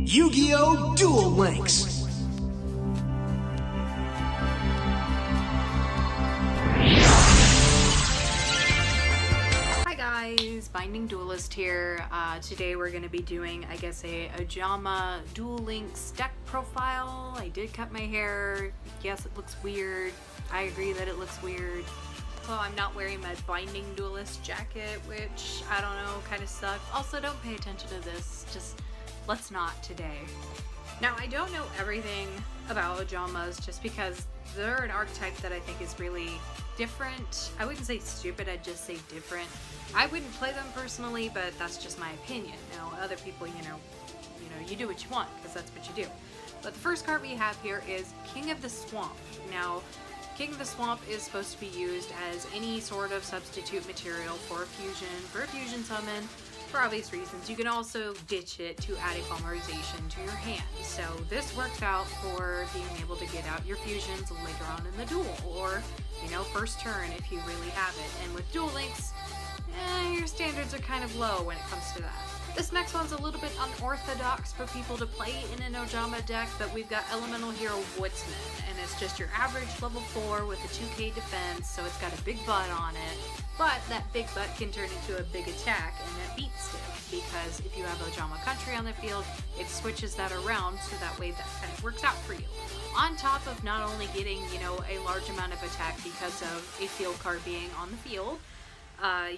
Yu-Gi-Oh! Duel Links! Hi guys, Binding Duelist here. Today we're going to be doing, I guess, a Ojama Duel Links deck profile. I did cut my hair. Yes, it looks weird. I agree that it looks weird. So I'm not wearing my Binding Duelist jacket, which, I don't know, kind of sucks. Also, don't pay attention to this. Just, let's not today. Now, I don't know everything about Ojamas just because they're an archetype that I think is really different. I wouldn't say stupid, I'd just say different. I wouldn't play them personally, but that's just my opinion. Now, other people, you know, you do what you want, because that's what you do. But the first card we have here is King of the Swamp. Now, King of the Swamp is supposed to be used as any sort of substitute material for a fusion summon, for obvious reasons. You can also ditch it to add a polymerization to your hand. So this works out for being able to get out your fusions later on in the duel, or, you know, first turn if you really have it. And with Duel Links, your standards are kind of low when it comes to that. This next one's a little bit unorthodox for people to play in an Ojama deck, but we've got Elemental Hero Woodsman, and it's just your average level 4 with a 2k defense, so it's got a big butt on it, but that big butt can turn into a big attack, and it beats it, because if you have Ojama Country on the field, it switches that around, so that way that kind of works out for you. On top of not only getting, you know, a large amount of attack because of a field card being on the field,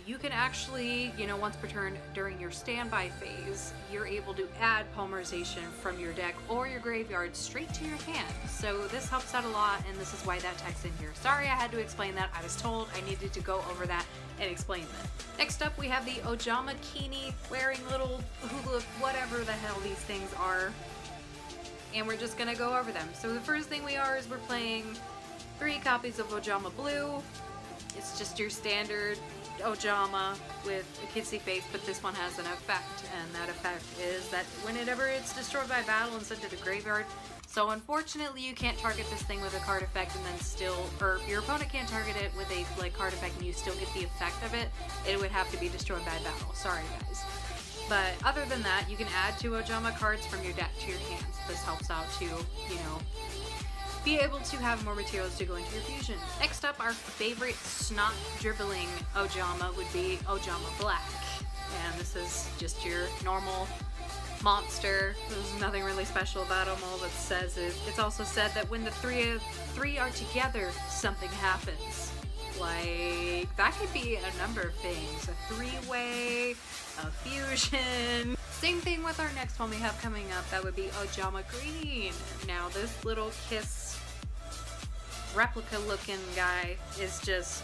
you can actually, you know, once per turn during your standby phase, you're able to add polymerization from your deck or your graveyard straight to your hand. So this helps out a lot, and this is why that tech's in here. Sorry I had to explain that. I was told I needed to go over that and explain that. Next up, we have the Ojama-Kini wearing little hula, whatever the hell these things are. And we're just gonna go over them. So the first thing we are is we're playing 3 copies of Ojama Blue. It's just your standard Ojama with a kissy face, but this one has an effect, and that effect is that whenever it's destroyed by battle and sent to the graveyard, so unfortunately you can't target this thing with a card effect and then still, or your opponent can't target it with a card effect and you still get the effect of it. It would have to be destroyed by battle. Sorry guys. But other than that, you can add 2 Ojama cards from your deck to your hands. This helps out to, you know, be able to have more materials to go into your fusion. Next up, our favorite snot dribbling Ojama would be Ojama Black. And this is just your normal monster. There's nothing really special about him. All it says is, it's also said that when the three are together, something happens. Like, that could be a number of things. A 3-way, a fusion. Same thing with our next one we have coming up. That would be Ojama Green. Now, this little kiss replica looking guy is just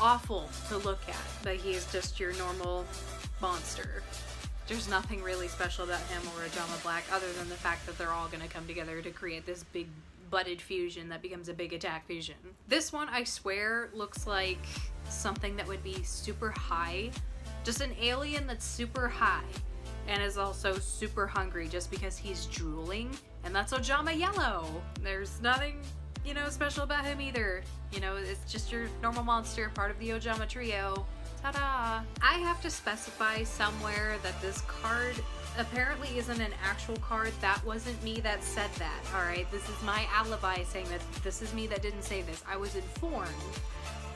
awful to look at, but he's just your normal monster. There's nothing really special about him or Ojama Black other than the fact that they're all going to come together to create this big butted fusion that becomes a big attack fusion. This one, I swear, looks like something that would be super high. Just an alien that's super high and is also super hungry just because he's drooling, and that's Ojama Yellow. There's nothing, you know, special about him either. You know, it's just your normal monster, part of the Ojama trio. Ta-da! I have to specify somewhere that this card apparently isn't an actual card. That wasn't me that said that, alright? This is my alibi saying that this is me that didn't say this. I was informed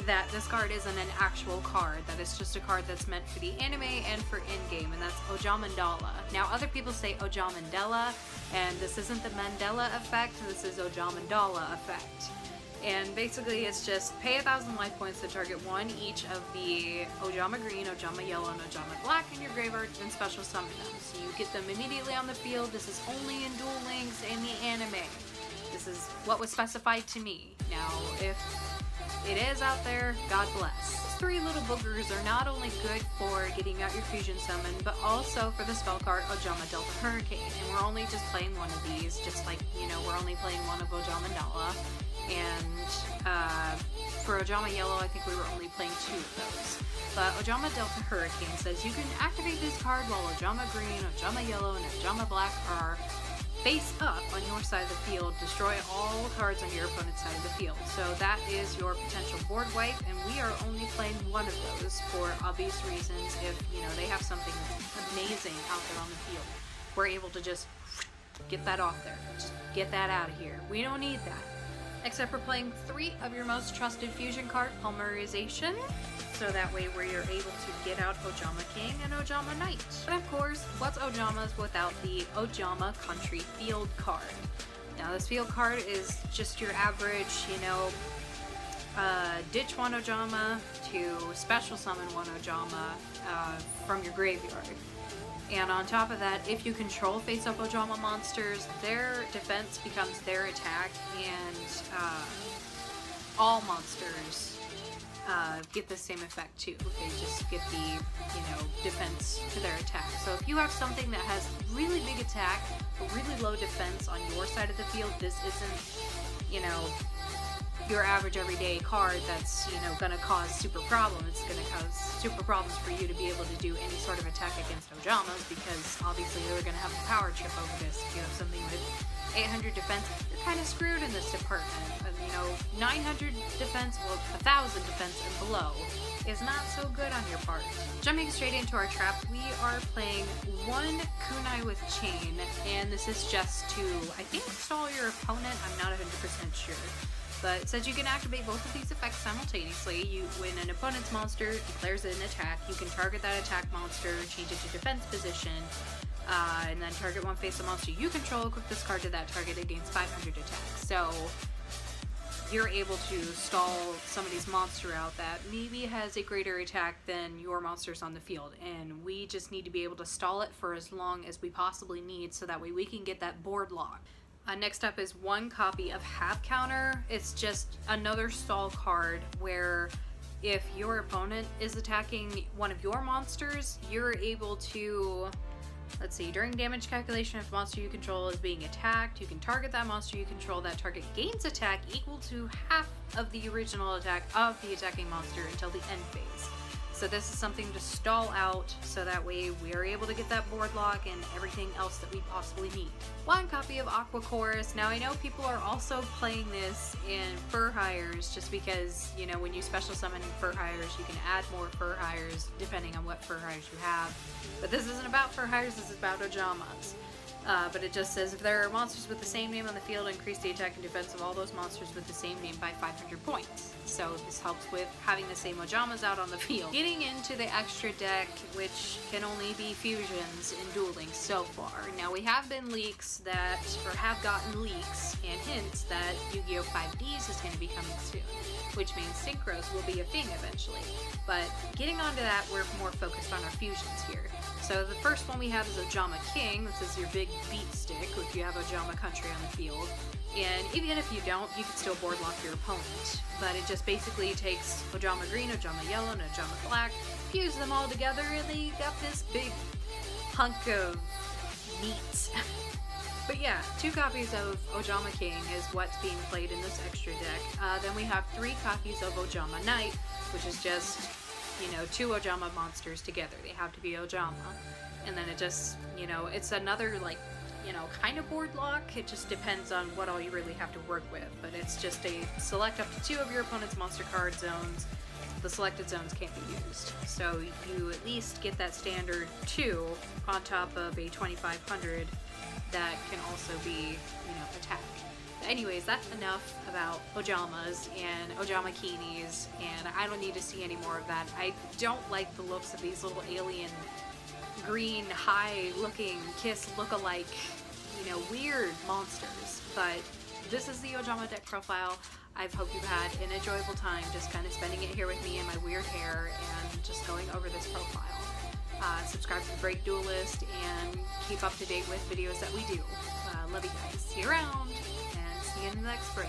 that this card isn't an actual card, that it's just a card that's meant for the anime and for in-game, and that's Ojamandala. Now, other people say Ojamandela, and this isn't the Mandela effect, this is Ojamandala effect. And basically it's just pay 1,000 life points to target one each of the Ojama Green, Ojama Yellow, and Ojama Black in your graveyard, and special summon them. So you get them immediately on the field. This is only in Duel Links and the anime. This is what was specified to me. Now, if it is out there, God bless. These 3 little boogers are not only good for getting out your fusion summon, but also for the spell card Ojama Delta Hurricane. And we're only just playing one of these, just like, you know, we're only playing one of Ojamandala. And for Ojama Yellow, I think we were only playing 2 of those. But Ojama Delta Hurricane says you can activate this card while Ojama Green, Ojama Yellow, and Ojama Black are face up on your side of the field. Destroy all cards on your opponent's side of the field. So that is your potential board wipe, and we are only playing one of those for obvious reasons if, you know, they have something amazing out there on the field. we're able to just get that off there. Just get that out of here. We don't need that. Except for playing 3 of your most trusted fusion card, Polymerization, so that way where you're able to get out Ojama King and Ojama Knight. But of course, what's Ojamas without the Ojama Country Field card? Now this field card is just your average, you know, ditch 1 Ojama to special summon 1 Ojama from your graveyard. And on top of that, if you control face-up Ojama monsters, their defense becomes their attack, and all monsters get the same effect too. They just get the, you know, defense to their attack. So if you have something that has really big attack, but really low defense on your side of the field, this isn't, you know, your average everyday card that's, you know, gonna cause super problems. It's gonna cause super problems for you to be able to do any sort of attack against Ojamas, because obviously they're gonna have a power trip over this. If you have something with 800 defense, you're kind of screwed in this department. You know, 900 defense, well, 1000 defense and below is not so good on your part. Jumping straight into our traps, we are playing 1 Kunai with Chain, and this is just to, I think, stall your opponent. I'm not 100% sure. But it says you can activate both of these effects simultaneously. When an opponent's monster declares an attack, you can target that attack monster, change it to defense position, and then target 1 face-up monster you control, equip this card to that target against 500 attacks. So you're able to stall somebody's monster out that maybe has a greater attack than your monsters on the field, and we just need to be able to stall it for as long as we possibly need, so that way we can get that board lock. Next up is 1 copy of Half Counter. It's just another stall card where if your opponent is attacking one of your monsters, you're able to, let's see, during damage calculation, if a monster you control is being attacked, you can target that monster you control. That target gains attack equal to half of the original attack of the attacking monster until the end phase. So this is something to stall out, so that way we are able to get that board lock and everything else that we possibly need. 1 copy of Aqua Chorus. Now I know people are also playing this in Fur Hires, just because, you know, when you special summon Fur Hires, you can add more Fur Hires depending on what Fur Hires you have. But this isn't about Fur Hires, this is about Ojamas. But it just says if there are monsters with the same name on the field, increase the attack and defense of all those monsters with the same name by 500 points. So this helps with having the same Ojamas out on the field. Getting into the extra deck, which can only be fusions in Duel Links so far. Now we have been leaks that, or have gotten leaks and hints that Yu-Gi-Oh! 5Ds is going to be coming soon, which means Synchros will be a thing eventually. But getting onto that, we're more focused on our fusions here. So the first one we have is Ojama King. This is your big beat stick if you have Ojama Country on the field. And even if you don't, you can still board lock your opponent. But it just basically takes Ojama Green, Ojama Yellow, and Ojama Black, fuse them all together, and then you got this big hunk of meat. But yeah, 2 copies of Ojama King is what's being played in this extra deck. Then we have 3 copies of Ojama Knight, which is just, you know, 2 Ojama monsters together. They have to be Ojama. And then it just, you know, it's another, like, you know, kind of board lock. It just depends on what all you really have to work with. But it's just a select up to 2 of your opponent's monster card zones. The selected zones can't be used. So you at least get that standard 2 on top of a 2500 that can also be, you know, attack. Anyways, that's enough about Ojamas and Ojama Kinis, and I don't need to see any more of that. I don't like the looks of these little alien green high looking Kiss look-alike, you know, weird monsters. But this is the Ojama deck profile. I hope you've had an enjoyable time just kind of spending it here with me in my weird hair and just going over this profile. Subscribe to the Break Duelist and keep up to date with videos that we do. Love you guys. See you around, and see you in the next break.